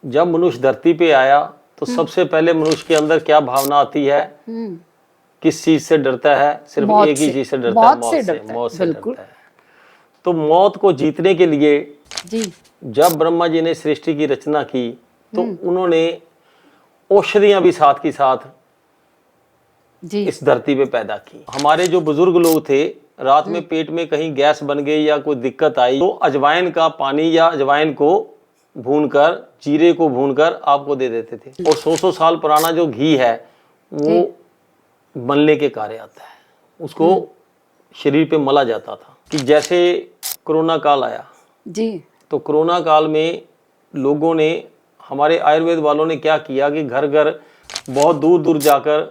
जब मनुष्य धरती पे आया तो सबसे पहले मनुष्य के अंदर क्या भावना आती है? किस चीज से डरता है? सिर्फ एक ही चीज से डरता है, मौत से। मौत से डरता है। तो मौत को जीतने के लिए जी जब ब्रह्मा जी ने सृष्टि की रचना की तो उन्होंने औषधियां भी साथ की साथ जी इस धरती पे पैदा की। हमारे जो बुजुर्ग लोग थे, रात में पेट में कहीं गैस बन गई या कोई दिक्कत आई तो अजवाइन का पानी या अजवाइन को भूनकर, जीरे को भूनकर आपको दे देते थे। और 100 साल पुराना जो घी है वो मलने के कार्य आता है, उसको शरीर पे मला जाता था। कि जैसे कोरोना काल आया जी, तो कोरोना काल में लोगों ने, हमारे आयुर्वेद वालों ने क्या किया कि घर घर बहुत दूर दूर जाकर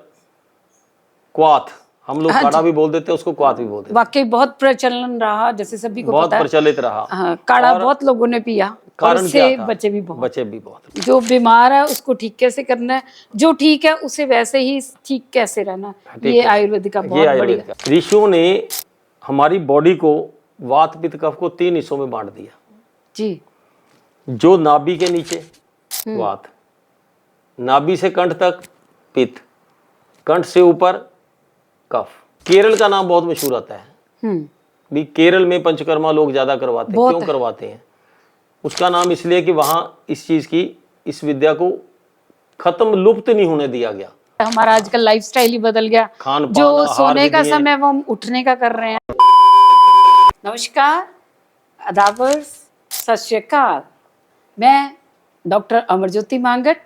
क्वाथ, हम लोग काढ़ा भी बोल देते हैं उसको, क्वाथ भी बोल देते हैं। वाकई बहुत प्रचलन रहा, जैसे सभी को बहुत पता है। प्रचलित रहा। हाँ, काढ़ा बहुत लोगों ने पिया, कारण उससे क्या था? बचे भी बहुत। बचे भी बहुत। जो बीमार है उसको ठीक कैसे करना है, जो ठीक है उसे वैसे ही ठीक कैसे रहना, ये आयुर्वेद का बहुत बढ़िया। ऋषियों ने हमारी बॉडी को, वात पित्त कफ को 3 हिस्सों में बांट दिया जी। जो नाभि के नीचे वात, नाभि से कंठ तक पित्त, कंठ से ऊपर कफ। केरल का नाम बहुत मशहूर आता है भी, केरल में पंचकर्मा लोग ज्यादा करवाते हैं। क्यों करवाते हैं? उसका नाम इसलिए कि वहां इस चीज की, इस विद्या को खत्म, लुप्त नहीं होने दिया गया। हमारा आजकल लाइफस्टाइल ही बदल गया, जो सोने का समय वो हम उठने का कर रहे हैं। नमस्कार, अदाबर, सत श्री अकाल। मैं डॉक्टर अमरज्योति मांगट,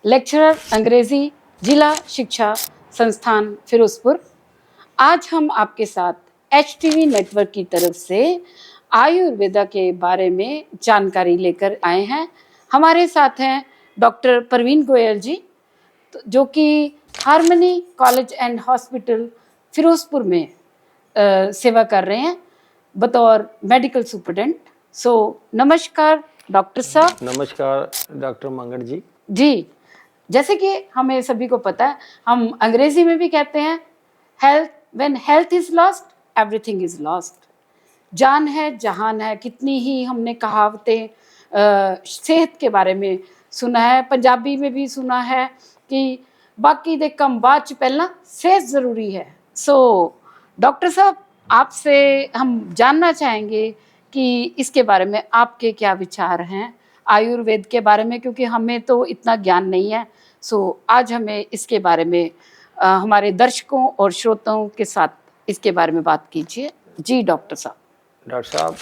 लेक्चरर अंग्रेजी, जिला शिक्षा संस्थान फिरोजपुर। आज हम आपके साथ HTV नेटवर्क की तरफ से आयुर्वेदा के बारे में जानकारी लेकर आए हैं। हमारे साथ हैं डॉक्टर परवीन गोयल जी, जो कि Harmony college and hospital Firozpur में सेवा कर रहे हैं बतौर मेडिकल सुपरडेंट। सो नमस्कार डॉक्टर साहब। नमस्कार डॉक्टर मांगट जी। जी, जैसे कि हमें सभी को पता है, हम अंग्रेजी में भी कहते हैं health, when health is lost everything is lost. जान है जहान है, कितनी ही हमने कहावतें सेहत के बारे में सुना है, पंजाबी में भी सुना है कि बाकी दे कम बाद च पहला सेहत ज़रूरी है। सो डॉक्टर साहब, आपसे हम जानना चाहेंगे कि इसके बारे में आपके क्या विचार हैं आयुर्वेद के बारे में, क्योंकि हमें तो इतना ज्ञान नहीं है। सो आज हमें इसके बारे में हमारे दर्शकों और श्रोताओं के साथ इसके बारे में बात कीजिए। जी डॉक्टर साहब। डॉक्टर साहब,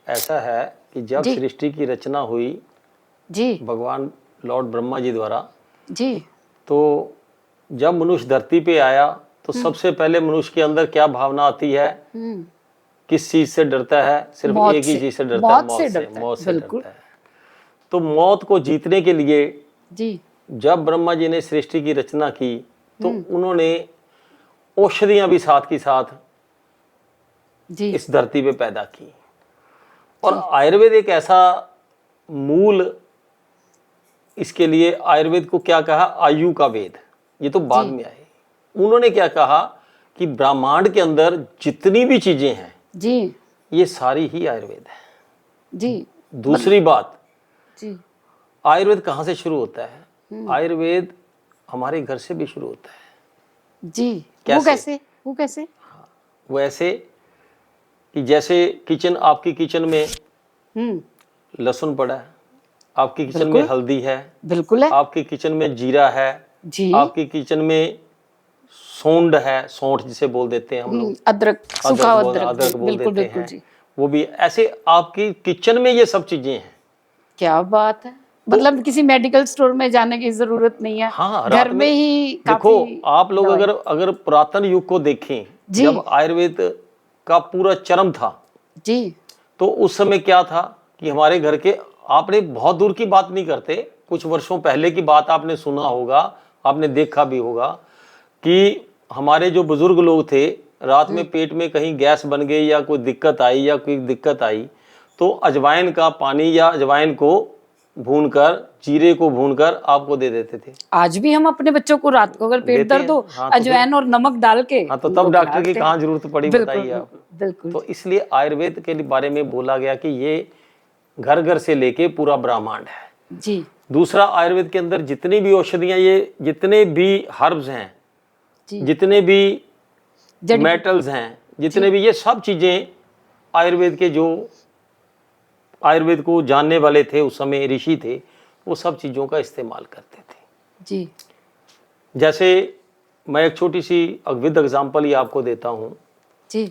ऐसा है कि जब सृष्टि की रचना हुई जी भगवान लॉर्ड ब्रह्मा जी द्वारा जी, तो जब मनुष्य धरती पे आया तो सबसे पहले मनुष्य के अंदर क्या भावना आती है? किस चीज से डरता है? सिर्फ एक ही चीज से डरता है, मौत से। मौत से डरता है। तो मौत को जीतने के लिए जी जब ब्रह्मा जी ने सृष्टि की रचना की तो उन्होंने औषधियां भी साथ की साथ जी इस धरती पे पैदा की। और आयुर्वेद एक ऐसा मूल, इसके लिए आयुर्वेद को क्या कहा? आयु का वेद। ये तो बाद में आए। उन्होंने क्या कहा कि ब्रह्मांड के अंदर जितनी भी चीजें हैं जी, ये सारी ही आयुर्वेद है जी। दूसरी बात जी, आयुर्वेद कहाँ से शुरू होता है? आयुर्वेद हमारे घर से भी शुरू होता है। जी कैसे? वो कैसे? वो ऐसे कि जैसे किचन, आपकी किचन में लहसुन पड़ा है, आपकी किचन में हल्दी है, बिल्कुल है, आपकी किचन में जीरा है जी, आपकी किचन में सौंड है, सौंठ जिसे बोल देते हैं हम लोग, अदरक, सूखा अदरक बोल देते हैं जी। वो भी ऐसे आपकी किचन में ये सब चीजें हैं। क्या बात है, मतलब किसी मेडिकल स्टोर में जाने की जरूरत नहीं है। हाँ, घर में ही देखो आप लोग अगर पुरातन युग को देखें, जब आयुर्वेद का पूरा चरम था जी, तो उस समय क्या था कि हमारे घर के, आपने बहुत दूर की बात नहीं करते, कुछ वर्षों पहले की बात आपने सुना होगा, आपने देखा भी होगा कि हमारे जो बुजुर्ग लोग थे, रात में पेट में कहीं गैस बन गई या कोई दिक्कत आई तो अजवाइन का पानी या अजवाइन को भूनकर, जीरे को भूनकर आपको दे देते थे। आज भी हम अपने बच्चों को रात को अगर पेट दर्द हो, अजवाइन और नमक डाल के, तो तब डॉक्टर की कहाँ जरूरत पड़ी, बताइए आप। बिल्कुल। तो इसलिए आयुर्वेद के बारे में बोला गया कि ये घर घर से लेके पूरा ब्रह्मांड है जी। दूसरा, आयुर्वेद के अंदर जितनी भी औषधियां, ये जितने भी हर्ब्स हैं, जी जितने भी जड़ी मेटल्स हैं, जितने भी, ये सब चीजें आयुर्वेद के, जो आयुर्वेद को जानने वाले थे उस समय, ऋषि थे, वो सब चीजों का इस्तेमाल करते थे। जी जैसे मैं एक छोटी सी विद एग्जांपल ये आपको देता हूँ जी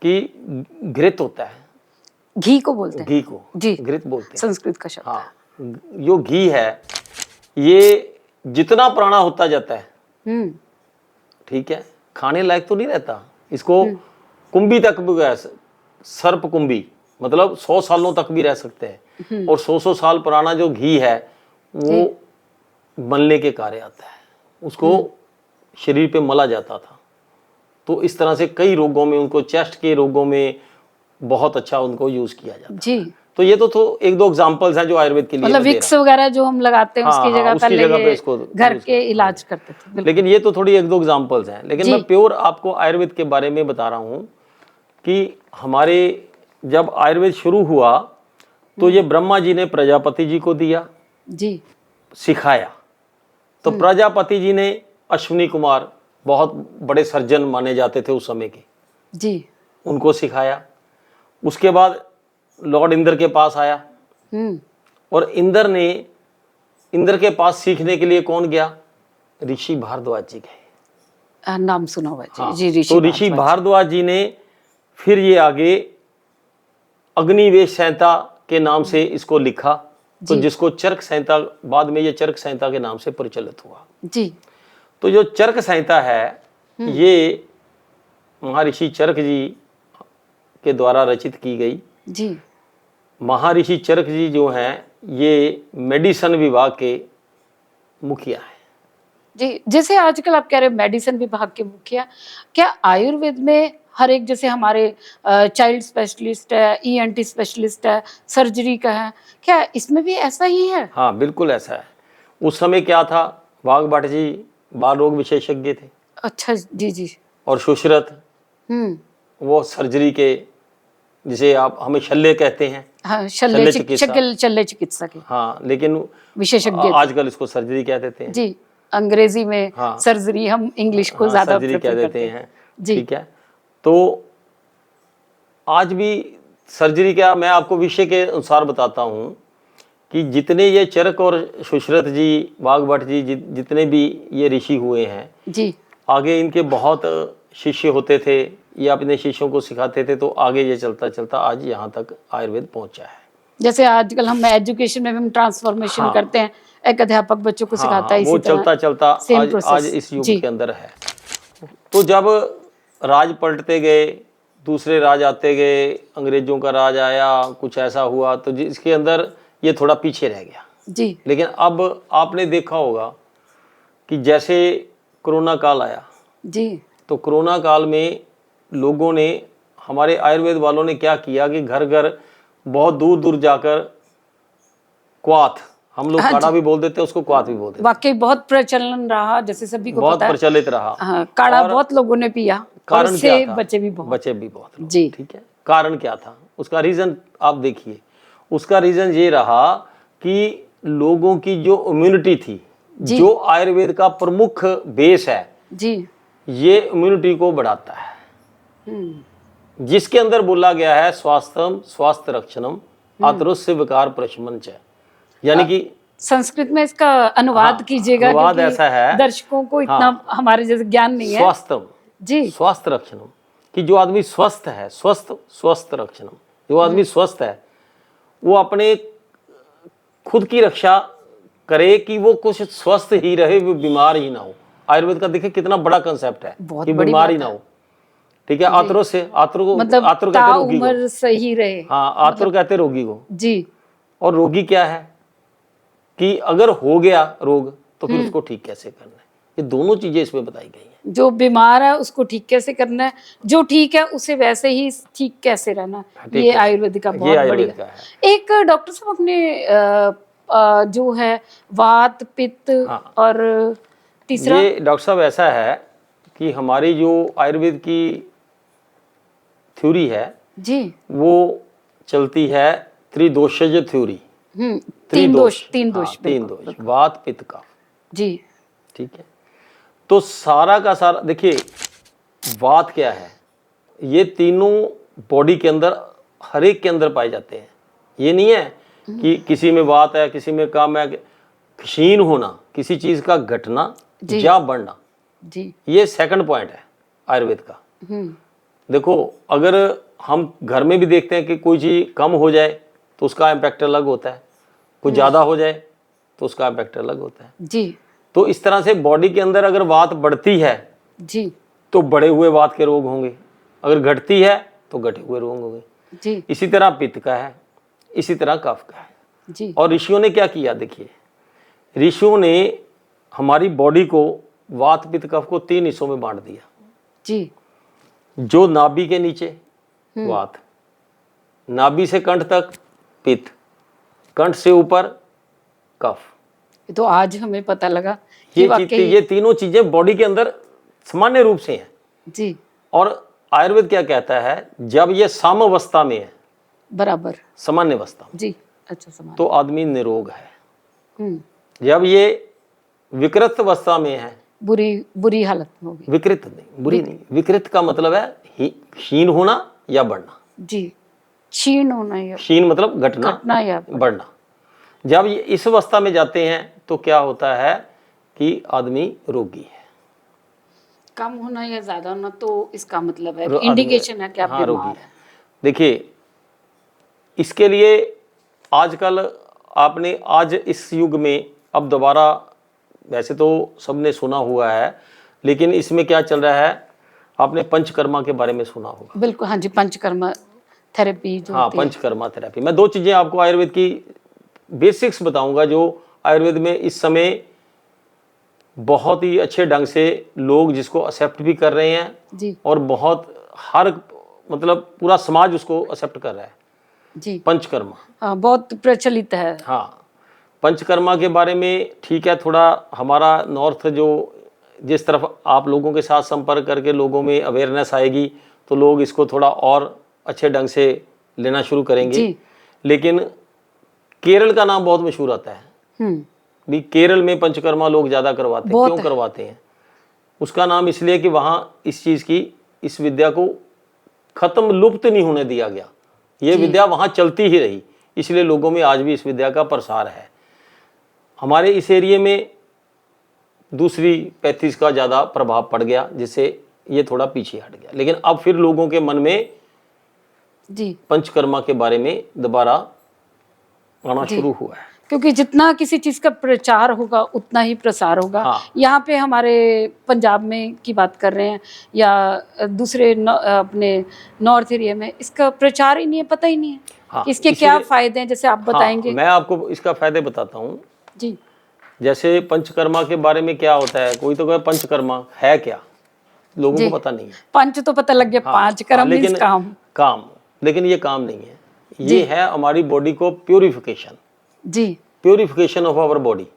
कि घृत होता है, घी को बोलते हैं। घी को जी घृत बोलते हैं। संस्कृत का शब्द। हाँ, जो घी है ये जितना पुराना होता जाता है, हम्म ठीक है, खाने लायक तो नहीं रहता। इसको कुंभी तक भी गया, सर्प कुंभी, मतलब 100 सालों तक भी रह सकते हैं। और 100 साल पुराना जो घी है वो मलने के कार्य आता है, उसको शरीर पे मला जाता था। तो इस तरह से कई रोगों में, उनको चेस्ट के रोगों में बहुत अच्छा उनको यूज किया जाता है। जी तो ये तो एक दो एग्जांपल्स हैं जो आयुर्वेद के लिए मतलब मैं दे विक्स वगैरह जो हम लगाते हैं हाँ, उसकी हाँ, जगह उसकी पहले जगह पे ये इसको घर यूज के इलाज करते थे। बिल्कुल। लेकिन ये तो थोड़ी एक दो एग्जांपल्स हैं, लेकिन जी। मैं प्योर आपको आयुर्वेद के बारे में बता रहा हूँ कि हमारे जब आयुर्वेद शुरू हुआ तो ये ब्रह्मा जी ने प्रजापति जी को दिया, जी सिखाया। तो प्रजापति जी ने अश्विनी कुमार, बहुत बड़े सर्जन माने जाते थे उस समय के, जी उनको सिखाया। उसके बाद लॉर्ड इंद्र के पास आया, और इंद्र के पास सीखने के लिए कौन गया? ऋषि भारद्वाज जी गए। नाम सुना हुआ जी। हाँ, जी तो ऋषि भारद्वाज जी ने फिर ये आगे अग्निवेश संहिता के नाम से इसको लिखा, तो जिसको चरक संहिता, बाद में ये चरक संहिता के नाम से प्रचलित हुआ। जी तो जो चरक संहिता है ये महर्षि चरक जी के द्वारा रचित की गई। जी महर्षि चरक जी जो हैं ये मेडिसन विभाग के मुखिया हैं। जी जैसे आजकल आप कह रहे हैं मेडिसिन विभाग के मुखिया, क्या आयुर्वेद में हर एक, जैसे हमारे चाइल्ड स्पेशलिस्ट है, ईएनटी स्पेशलिस्ट है, सर्जरी का है, क्या इसमें भी ऐसा ही है? हाँ, बिल्कुल ऐसा है। उस समय क्या था, वाघ भट्ट जी बाल रोग विशेषज्ञ थे। अच्छा जी जी। और सुश्रत वो सर्जरी के, जिसे आप हमें शल्य कहते हैं, हाँ, शल्य चिकित्सा। शल्य चिकित्सा के हाँ, लेकिन विशेषज्ञ आजकल इसको सर्जरी कह देते हैं। जी, अंग्रेजी में हाँ, सर्जरी, हम इंग्लिश को ज्यादा सर्जरी कह प्रेफर देते करते हैं। जी। ठीक है, तो आज भी सर्जरी का मैं आपको विषय के अनुसार बताता हूँ कि जितने ये चरक और सुश्रत जी, वाघ भट्ट जी, जितने भी ये ऋषि हुए हैं जी, आगे इनके बहुत शिष्य होते थे, ये अपने शिष्यों को सिखाते थे, तो आगे ये चलता चलता आज यहाँ तक आयुर्वेद पहुँचा है। जैसे आजकल हम एजुकेशन में भी हम ट्रांसफॉर्मेशन करते हैं, एक अध्यापक बच्चों को सिखाता है, वो इसी तरह चलता चलता आज इस युग के अंदर है। तो जब राज पलटते गए, दूसरे राज आते गए, अंग्रेजों का राज आया, कुछ ऐसा हुआ, तो जिसके अंदर ये थोड़ा पीछे रह गया जी। लेकिन अब आपने देखा होगा कि जैसे कोरोना काल आया जी, तो कोरोना काल में लोगों ने, हमारे आयुर्वेद वालों ने क्या किया कि घर घर बहुत दूर दूर जाकर क्वाथ, हम लोग काढ़ा भी बोल देते हैं उसको, क्वाथ भी बोल देते हैं, वाकई बहुत प्रचलन रहा, जैसे सभी को बहुत पता है। प्रचलित रहा। हाँ, काढ़ा बहुत लोगों ने पिया, कारण उससे क्या था? बचे भी बहुत। बचे भी बहुत लोग। जी। ठीक है, कारण क्या था? उसका रीजन आप देखिए, उसका रीजन ये रहा कि लोगों की जो इम्यूनिटी थी, जो आयुर्वेद का प्रमुख बेस है जी, ये इम्यूनिटी को बढ़ाता है, जिसके अंदर बोला गया है स्वास्थ्यम स्वास्थ्य रक्षणम आतुरस्य विकार प्रशमन च, यानी कि संस्कृत में इसका अनुवाद कीजिएगा, अनुवाद क्योंकि ऐसा है, दर्शकों को इतना हमारे जैसे ज्ञान नहीं है। स्वास्थ्यम जी, स्वास्थ्य रक्षणम, कि जो आदमी स्वस्थ है, स्वस्थ रक्षणम, जो आदमी स्वस्थ है वो अपने खुद की रक्षा करे कि वो कुछ स्वस्थ ही रहे, वो बीमार ही ना हो। आयुर्वेद का देखिए कितना बड़ा कंसेप्ट है कि बीमार ही ना हो। ठीक है, आतुर से, आतुर को मतलब आतुर कहते हैं रोगी उम्र को। सही रहे। हाँ, आतुर कहते हैं रोगी को। जी, और रोगी क्या है कि अगर हो गया रोग तो फिर उसको ठीक कैसे करना है, ये दोनों चीजें इसमें बताई गई हैं। जो बीमार है उसको ठीक कैसे करना है, जो ठीक है उसे वैसे ही ठीक कैसे रहना है, ये आयुर्वेद का बहुत बढ़िया है। एक डॉक्टर साहब अपने जो है वात पित्त और तीसरा, ये डॉक्टर साहब ऐसा है कि हमारी जो आयुर्वेद की थ्योरी है जी, वो चलती है त्रिदोषज थ्योरी। तीन दोष तीन बिल्कुल, दोष, वात पित्त कफ। जी ठीक है, तो सारा का सारा देखिए, वात क्या है, ये तीनों बॉडी के अंदर हर एक के अंदर पाए जाते हैं। ये नहीं है कि किसी में वात है, किसी में कम है। क्षीण होना, किसी चीज का घटना या बढ़ना, जी, ये सेकंड पॉइंट है आयुर्वेद का। देखो, अगर हम घर में भी देखते हैं कि कोई चीज कम हो जाए तो उसका इम्पैक्ट अलग होता है, कुछ ज्यादा हो जाए तो उसका इम्पैक्ट अलग होता है। जी, तो इस तरह से बॉडी के अंदर अगर वात बढ़ती है जी, तो बढ़े हुए वात के रोग होंगे, अगर घटती है तो घटे हुए रोग होंगे। जी, इसी तरह पित्त का है, इसी तरह कफ का है। जी, और ऋषियों ने क्या किया, देखिए, ऋषियों ने हमारी बॉडी को वात पित्त कफ को 3 हिस्सों में बांट दिया। जी, जो नाभि के नीचे वात, नाभि से कंठ तक पित्त, कंठ से ऊपर कफ। तो आज हमें पता लगा कि वाकई ये तीनों चीजें बॉडी के अंदर सामान्य रूप से हैं। जी, और आयुर्वेद क्या कहता है, जब ये साम्यावस्था में है, बराबर, सामान्य अवस्था में, जी, अच्छा समझ, तो आदमी निरोग है। जब ये विकृत अवस्था में है, बुरी हालत में होगी, विकृत नहीं, बुरी नहीं, विकृत का मतलब है क्षीण होना या बढ़ना। जी, क्षीण होना या क्षीण मतलब घटना या बढ़ना। जब ये इस अवस्था में जाते हैं तो क्या होता है कि आदमी रोगी है। कम होना या ज्यादा होना, तो इसका मतलब है, इंडिकेशन है कि आप हाँ, रोगी बीमार है। हैं। देखिए, इसके लिए आजकल आपने आज इस युग में अब दोबारा, वैसे तो सबने सुना हुआ है, लेकिन इसमें क्या चल रहा है, आपने पंचकर्मा के बारे में सुना होगा। बिल्कुल, हाँ जी, पंचकर्मा थेरेपी जो हाँ, होती है। पंचकर्मा थेरेपी। मैं 2 चीजें आपको आयुर्वेद की बेसिक्स बताऊंगा जो आयुर्वेद में इस समय बहुत ही अच्छे ढंग से लोग जिसको एक्सेप्ट भी कर रहे हैं, जी, और बहुत हर मतलब पूरा समाज उसको एक्सेप्ट कर रहा है। जी, पंचकर्मा, हाँ, बहुत प्रचलित है। हाँ, पंचकर्मा के बारे में ठीक है, थोड़ा हमारा नॉर्थ जो जिस तरफ आप लोगों के साथ संपर्क करके लोगों में अवेयरनेस आएगी तो लोग इसको थोड़ा और अच्छे ढंग से लेना शुरू करेंगे। जी, लेकिन केरल का नाम बहुत मशहूर आता है भी, केरल में पंचकर्मा लोग ज़्यादा करवाते हैं। क्यों करवाते हैं? उसका नाम इसलिए कि वहाँ इस चीज़ की, इस विद्या को खत्म, लुप्त नहीं होने दिया गया। ये विद्या वहाँ चलती ही रही, इसलिए लोगों में आज भी इस विद्या का प्रसार है। हमारे इस एरिए में दूसरी पैथीज का ज़्यादा प्रभाव पड़ गया, जिससे ये थोड़ा पीछे हट गया। लेकिन अब फिर लोगों के मन में जी, पंचकर्मा के बारे में दोबारा आना शुरू हुआ है। क्योंकि जितना किसी चीज का प्रचार होगा उतना ही प्रसार होगा। हाँ। यहाँ पे हमारे पंजाब में की बात कर रहे हैं या दूसरे अपने नॉर्थ एरिया में इसका प्रचार ही नहीं है, पता ही नहीं है हाँ, कि इसके क्या फायदे हैं, जैसे आप बताएंगे। हाँ, मैं आपको इसका फायदे बताता हूँ। जी, जैसे पंचकर्मा के बारे में क्या होता है, कोई तो कहे पंचकर्मा है क्या, लोगों को पता नहीं है। पंच तो पता लग गया, 5 कर्म मींस काम, लेकिन ये काम नहीं है। ये है हमारी बॉडी को प्यूरिफिकेशन, जी, प्यूरिफिकेशन ऑफ आवर बॉडी।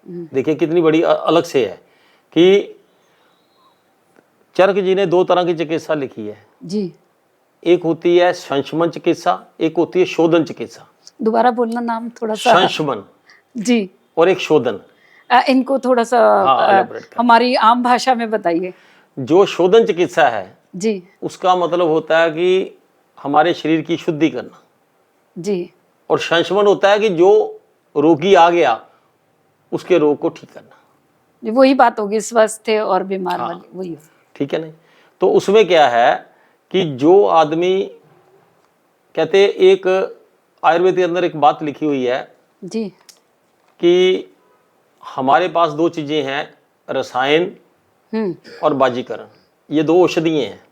देखिए कितनी बड़ी अलग से है कि चरक जी ने 2 तरह की चिकित्सा लिखी है जी। एक होती है संशमन चिकित्सा, एक होती है शोधन चिकित्सा। दोबारा बोलना नाम थोड़ा सा। संशमन जी, और एक शोधन। इनको थोड़ा सा हमारी आम भाषा में बताइए। जो शोधन चिकित्सा है जी, उसका मतलब होता है कि हमारे शरीर की शुद्धि करना जी, और संशमन होता है कि जो रोगी आ गया उसके रोग को ठीक करना। वही बात होगी, स्वस्थ और बीमार वाली वही। ठीक है नहीं? तो उसमें क्या है कि जो आदमी कहते, एक आयुर्वेद के अंदर एक बात लिखी हुई है जी, कि हमारे पास 2 चीजें हैं, रसायन और बाजीकरण। ये 2 औषधियां हैं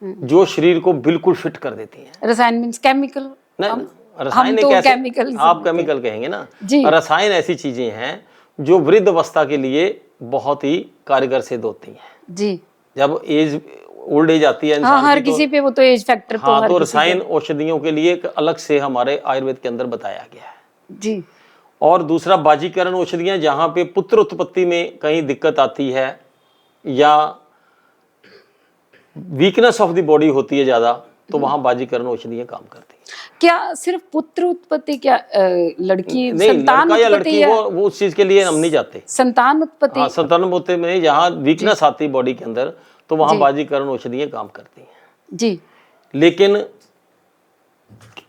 जो शरीर को बिल्कुल फिट कर देती हैं। रसायन मींस केमिकल? नहीं, रसायन तो कैसे, केमिकल आप केमिकल कहेंगे ना जी। रसायन ऐसी चीजें हैं जो वृद्ध अवस्था के लिए बहुत ही कारगर सिद्ध होती हैं। जी, जब एज, ओल्ड एज आती है इंसान हर की, किसी पे वो तो एज फैक्टर हाँ, तो रसायन औषधियों के लिए एक अलग से हमारे आयुर्वेद के अंदर बताया गया है। जी, और दूसरा बाजीकरण औषधियां, जहां पे पुत्र उत्पत्ति में कहीं दिक्कत आती है या वीकनेस ऑफ द बॉडी होती है ज़्यादा, तो वहां बाजीकरण औषधियां काम करती हैं। क्या सिर्फ पुत्र उत्पत्ति, क्या लड़की नहीं, संतान लड़का या उत्पत्ति लड़की, वो उस चीज के लिए हम नहीं जाते। संतान उत्पत्ति? हाँ, संतान उत्पत्ति में जहाँ वीकनेस आती है बॉडी के अंदर, तो वहां बाजीकरण औषधियां काम करती हैं जी। लेकिन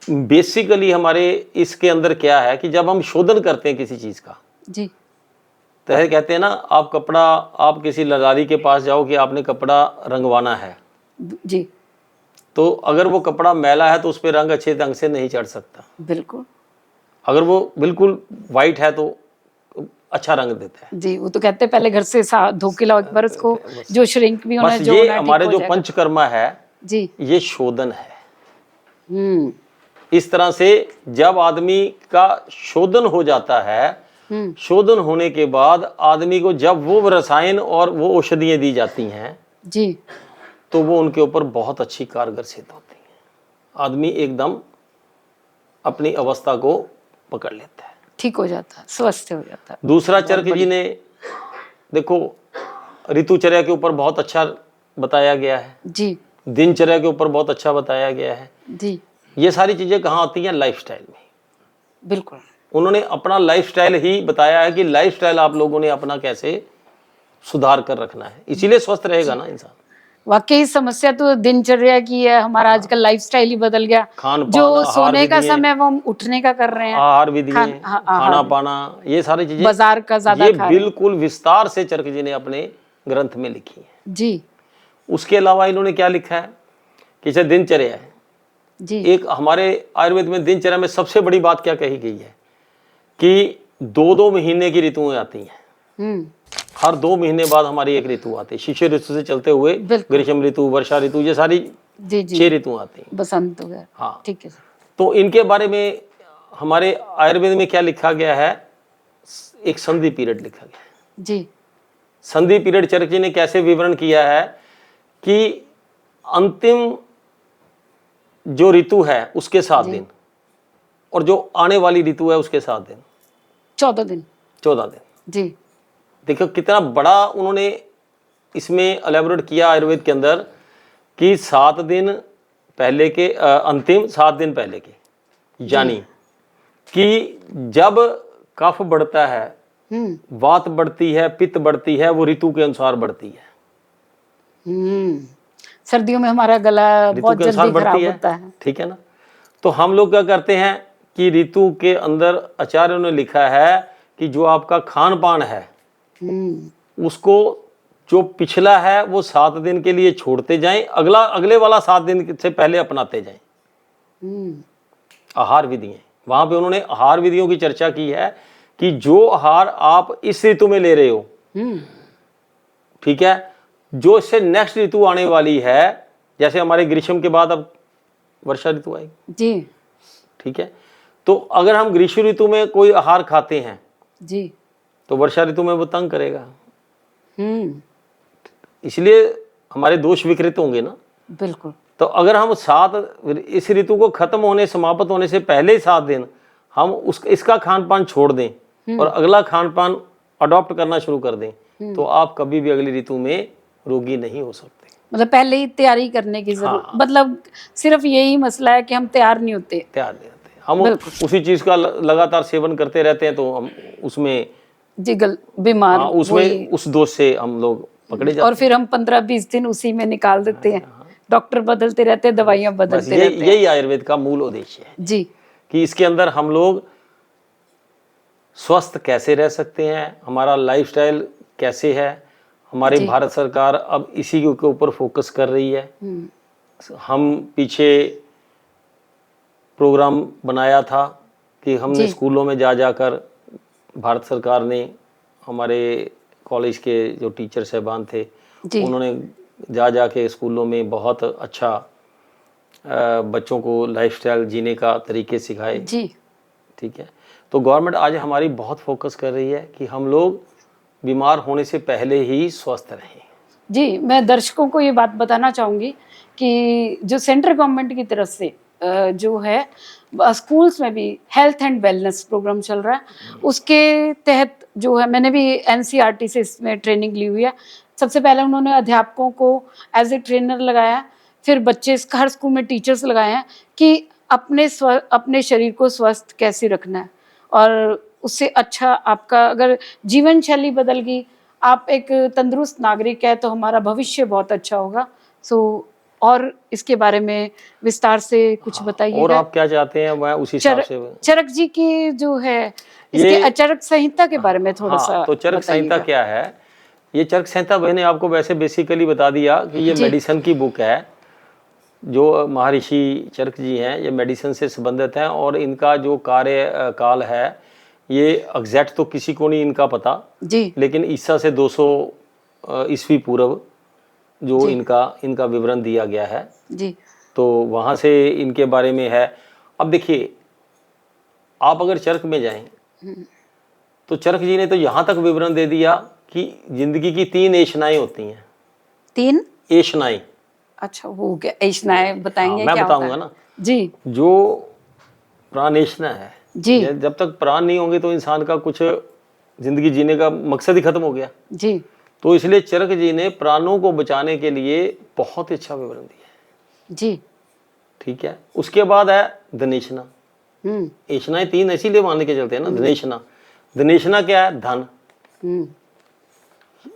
बेसिकली हमारे इसके अंदर क्या है कि जब हम शोधन करते हैं किसी चीज का, जी तो है कहते हैं ना, आप किसी लदारी के पास जाओ कि आपने कपड़ा रंगवाना है, जी, तो अगर वो कपड़ा मैला है तो उस पर रंग अच्छे ढंग से नहीं चढ़ सकता। बिल्कुल। अगर वो बिल्कुल वाइट है तो अच्छा रंग देता है। जी, वो तो कहते हैं पहले घर से धो के लाओ एक बार उसको, जो श्रिंक भी होना है, बस जो ये होना है, हमारे ठीक जो हो जाएगा। पंचकर्मा है जी, ये शोधन है। हम्म इस तरह से जब आदमी का शोधन हो जाता है, शोधन होने के बाद आदमी को जब वो रसायन और वो औषधियां दी जाती हैं जी, तो वो उनके ऊपर बहुत अच्छी कारगर सिद्ध होती हैं। आदमी एकदम अपनी अवस्था को पकड़ लेता है, ठीक हो जाता है, स्वस्थ हो जाता है। दूसरा चरक जी ने देखो ऋतुचर्या के ऊपर बहुत अच्छा बताया गया है, जी, दिनचर्या के ऊपर बहुत अच्छा बताया गया है। जी, ये सारी चीजें कहाँ आती हैं? लाइफस्टाइल में। बिल्कुल। उन्होंने अपना लाइफस्टाइल ही बताया है कि लाइफस्टाइल आप लोगों ने अपना कैसे सुधार कर रखना है, इसीलिए स्वस्थ रहेगा ना इंसान। वाकई समस्या तो दिनचर्या की है, हमारा आजकल लाइफस्टाइल ही बदल गया। खान पान, जो आहार सोने का विधियां, समय वो हम उठने का कर रहे हैं, आहार विधियां, आहार, खाना पाना, ये सारी चीजें बाजार का ज्यादा ये खा रहे हैं। बिल्कुल विस्तार से चरक जी ने अपने ग्रंथ में लिखी है। जी, उसके अलावा इन्होंने क्या लिखा है कि जैसे दिनचर्या है, जी, एक हमारे आयुर्वेद में दिनचर्या में सबसे बड़ी बात क्या कही गई है कि 2-2 महीने की ऋतुएं आती हैं। हर 2 महीने बाद हमारी एक ऋतु आती है, शिशिर ऋतु से चलते हुए ग्रीष्म ऋतु, वर्षा ऋतु, ये सारी जी, जी, 6 ऋतु आती हैं। बसंत वगैरह। हाँ, ठीक है। तो इनके बारे में हमारे आयुर्वेद में क्या लिखा गया है? एक संधि पीरियड लिखा गया है। जी, संधि पीरियड चरक जी ने कैसे विवरण किया है कि अंतिम जो ऋतु है उसके 7 दिन और जो आने वाली ऋतु है उसके 7 दिन, 14 दिन। 14 दिन। जी, देखो कितना बड़ा उन्होंने इसमें एलेबोरेट किया आयुर्वेद के अंदर कि 7 दिन पहले के अंतिम 7 दिन पहले के, यानी कि जब कफ बढ़ता है, वात बढ़ती है, पित्त बढ़ती है, वो ऋतु के अनुसार बढ़ती है। सर्दियों में हमारा गला बहुत जल्दी खराब होता है, ठीक है ना। तो हम लोग क्या करते हैं कि ऋतु के अंदर आचार्यों ने लिखा है कि जो आपका खान पान है उसको जो पिछला है वो 7 दिन के लिए छोड़ते जाएं, अगले वाला 7 दिन से पहले अपनाते जाएं। आहार विधियां, वहां पे उन्होंने आहार विधियों की चर्चा की है कि जो आहार आप इस ऋतु में ले रहे हो, ठीक है, जो इससे नेक्स्ट ऋतु आने वाली है, जैसे हमारे ग्रीष्म के बाद अब वर्षा ऋतु आएगी जी, ठीक है, तो अगर हम ग्रीष्म ऋतु में कोई आहार खाते हैं जी, तो वर्षा ऋतु में वो तंग करेगा, इसलिए हमारे दोष विकृत होंगे ना। बिल्कुल। तो अगर हम इस ऋतु को खत्म होने, समाप्त होने से पहले ही 7 दिन हम इसका खान पान छोड़ दें और अगला खान पान अडॉप्ट करना शुरू कर दें, तो आप कभी भी अगली ऋतु में रोगी नहीं हो सकते। मतलब पहले ही तैयारी करने की जरूरत, मतलब सिर्फ यही मसला है कि हम तैयार नहीं होते, हम उसी चीज का लगातार सेवन करते रहते हैं, तो हम उसमें बीमार, उसमें उस दोष से हम लोग पकड़े जाते हैं और फिर हम 15-20 दिन उसी में निकाल देते हैं। डॉक्टर बदलते रहते हैं, दवाइयां बदलते रहते हैं। यही आयुर्वेद का मूल उद्देश्य है जी, कि इसके अंदर हम लोग स्वस्थ कैसे रह सकते हैं, हमारा लाइफस्टाइल कैसे है। हमारी भारत सरकार अब इसी के ऊपर फोकस कर रही है। हम पीछे प्रोग्राम बनाया था कि हमने स्कूलों में जाकर भारत सरकार ने, हमारे कॉलेज के जो टीचर साहबान थे उन्होंने जाके स्कूलों में बहुत अच्छा बच्चों को लाइफस्टाइल जीने का तरीके सिखाए जी, ठीक है। तो गवर्नमेंट आज हमारी बहुत फोकस कर रही है कि हम लोग बीमार होने से पहले ही स्वस्थ रहें। जी, मैं दर्शकों को ये बात बताना चाहूँगी कि जो सेंट्रल गवर्नमेंट की तरफ से जो है स्कूल्स में भी हेल्थ एंड वेलनेस प्रोग्राम चल रहा है, उसके तहत जो है मैंने भी NCERT से इसमें ट्रेनिंग ली हुई है। सबसे पहले उन्होंने अध्यापकों को एज ए ट्रेनर लगाया, फिर बच्चे हर स्कूल में टीचर्स लगाए हैं कि अपने शरीर को स्वस्थ कैसे रखना है, और उससे अच्छा आपका अगर जीवन शैली बदल गई, आप एक तंदुरुस्त नागरिक है, तो हमारा भविष्य बहुत अच्छा होगा। सो और इसके बारे में विस्तार से कुछ बताइएगा। और आप क्या चाहते हैं, मैं उस हिसाब से चरक जी की जो है इसके चरक संहिता के बारे में थोड़ा सा तो चरक संहिता क्या है? ये चरक संहिता मैंने आपको वैसे बेसिकली बता दिया कि ये मेडिसिन की बुक है। जो महर्षि चरक जी हैं ये मेडिसिन से संबंधित हैं, और इनका जो कार्य काल है ये एग्जैक्ट तो किसी को नहीं इनका पता जी, लेकिन ईसा से 200 ईस्वी पूर्व जो इनका विवरण दिया गया है जी, तो वहाँ से इनके बारे में है। अब देखिए, आप अगर चरक में जाएं तो चरक जी ने तो यहाँ तक विवरण दे दिया कि जिंदगी की 3 ऐशनाएं होती हैं। 3 ऐशनाएं? अच्छा, वो क्या ऐशनाएं बताएंगे? मैं क्या बताऊंगा ना जी। जो प्राणेशना है जी, जब तक प्राण नहीं होंगे तो इंसान का कुछ जिंदगी जीने का मकसद ही खत्म हो गया। जी, तो इसलिए चरक जी ने प्राणों को बचाने के लिए बहुत अच्छा विवरण दिया है। जी, ठीक है। उसके बाद है धनेशना। ऐशनाएं 3 इसीलिए मान के चलते हैं ना। धनेशना, धनेशना क्या है? धन।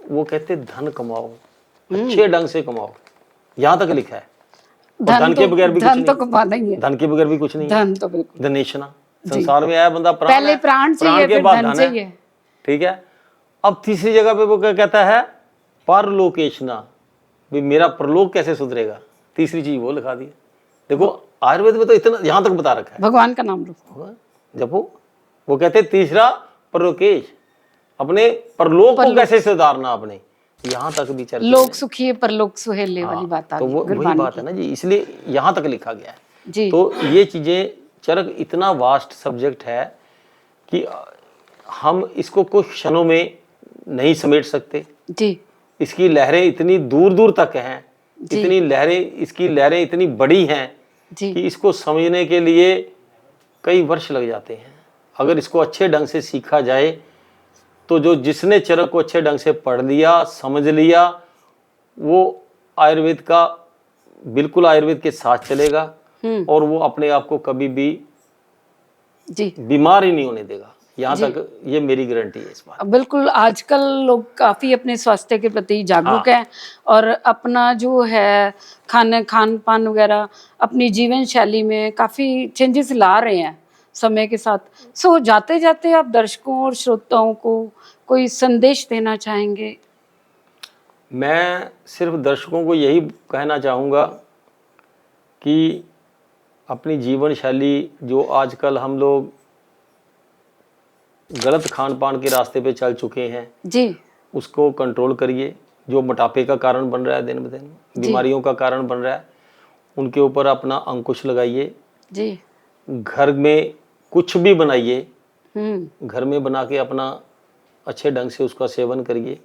वो कहते धन कमाओ, अच्छे ढंग से कमाओ, यहां तक लिखा है। धन के बगैर भी कुछ नहीं, तो कमाना ही है। धन के बगैर भी कुछ नहीं। धन तो बिल्कुल। धनेशना, संसार में आया बंदा प्राण पहले प्राण चाहिए, के फिर बाद धन चाहिए। ठीक है। अब तीसरी जगह पे वो क्या कहता है? परलोकेशना, भी मेरा परलोक कैसे सुधरेगा, तीसरी चीज वो लिखा दी। देखो आयुर्वेद में तो इतना यहां तक बता रखा है। भगवान का नाम लो जब वो कहते तीसरा परलोकेश, अपने परलोक को कैसे सुधारना आपने, यहाँ तक भी चर्चा। लोक सुखी है परलोक सुहेले वाली बात आ तो गई। वो वही बात है ना जी, इसलिए यहाँ तक लिखा गया है जी। तो ये चीजें, चरक इतना वास्ट सब्जेक्ट है कि हम इसको कुछ क्षणों में नहीं समेट सकते जी। इसकी लहरें इतनी दूर दूर तक हैं, इतनी लहरें, इसकी लहरें इतनी बड़ी हैं कि इसको समझने के लिए कई वर्ष लग जाते हैं। अगर इसको अच्छे ढंग से सीखा जाए तो जो जिसने चरक को अच्छे ढंग से पढ़ लिया, समझ लिया, वो आयुर्वेद का बिल्कुल आयुर्वेद के साथ चलेगा और वो अपने आप को कभी भी बीमार ही नहीं होने देगा। यहाँ तक ये मेरी गारंटी है इस बात। बिल्कुल, आजकल लोग काफ़ी अपने स्वास्थ्य के प्रति जागरूक हैं और अपना जो है खान पान वगैरह अपनी जीवन शैली में काफ़ी चेंजेस ला रहे हैं समय के साथ। सो जाते जाते आप दर्शकों और श्रोताओं को कोई संदेश देना चाहेंगे? मैं सिर्फ दर्शकों को यही कहना चाहूँगा कि अपनी जीवन शैली जो आजकल हम लोग गलत खान पान के रास्ते पे चल चुके हैं जी, उसको कंट्रोल करिए। जो मोटापे का कारण बन रहा है, दिन ब दिन बीमारियों का कारण बन रहा है, उनके ऊपर अपना अंकुश लगाइए जी। घर में कुछ भी बनाइए, घर में बना के अपना अच्छे ढंग से उसका सेवन करिए।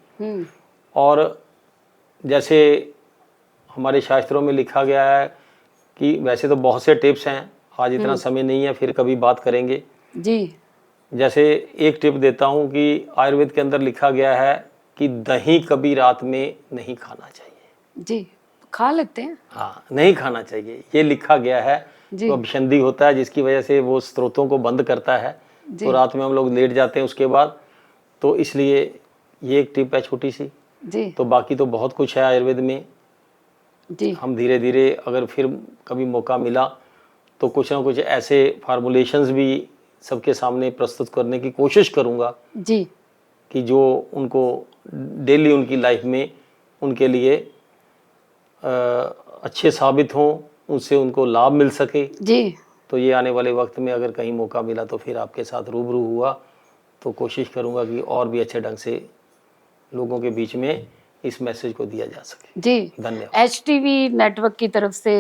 और जैसे हमारे शास्त्रों में लिखा गया है कि वैसे तो बहुत से टिप्स हैं, आज इतना समय नहीं है, फिर कभी बात करेंगे जी। जैसे एक टिप देता हूँ कि आयुर्वेद के अंदर लिखा गया है कि दही कभी रात में नहीं खाना चाहिए जी। खा लेते हैं? हाँ, नहीं खाना चाहिए, ये लिखा गया है। तो अभिसंधि होता है जिसकी वजह से वो स्रोतों को बंद करता है, तो रात में हम लोग लेट जाते हैं उसके बाद, तो इसलिए ये एक टिप है छोटी सी जी। तो बाकी तो बहुत कुछ है आयुर्वेद में जी। हम धीरे धीरे अगर फिर कभी मौका मिला तो कुछ ना कुछ ऐसे फार्मूलेशंस भी सबके सामने प्रस्तुत करने की कोशिश करूंगा जी, कि जो उनको डेली उनकी लाइफ में उनके लिए अच्छे साबित हों, उनसे उनको लाभ मिल सके जी। तो ये आने वाले वक्त में अगर कहीं मौका मिला तो फिर आपके साथ रूबरू हुआ तो कोशिश करूंगा कि और भी अच्छे ढंग से लोगों के बीच में इस मैसेज को दिया जा सके जी। धन्यवाद। HTV नेटवर्क की तरफ से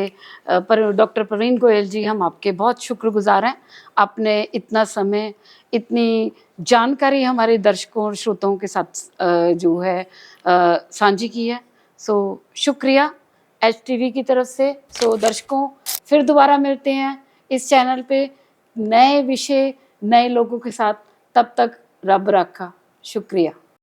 डॉक्टर प्रवीण गोयल जी, हम आपके बहुत शुक्रगुजार हैं। आपने इतना समय, इतनी जानकारी हमारे दर्शकों और श्रोताओं के साथ जो है साझी की है। सो शुक्रिया HTV की तरफ से। सो दर्शकों, फिर दोबारा मिलते हैं इस चैनल पे नए विषय, नए लोगों के साथ। तब तक रब राखा। शुक्रिया।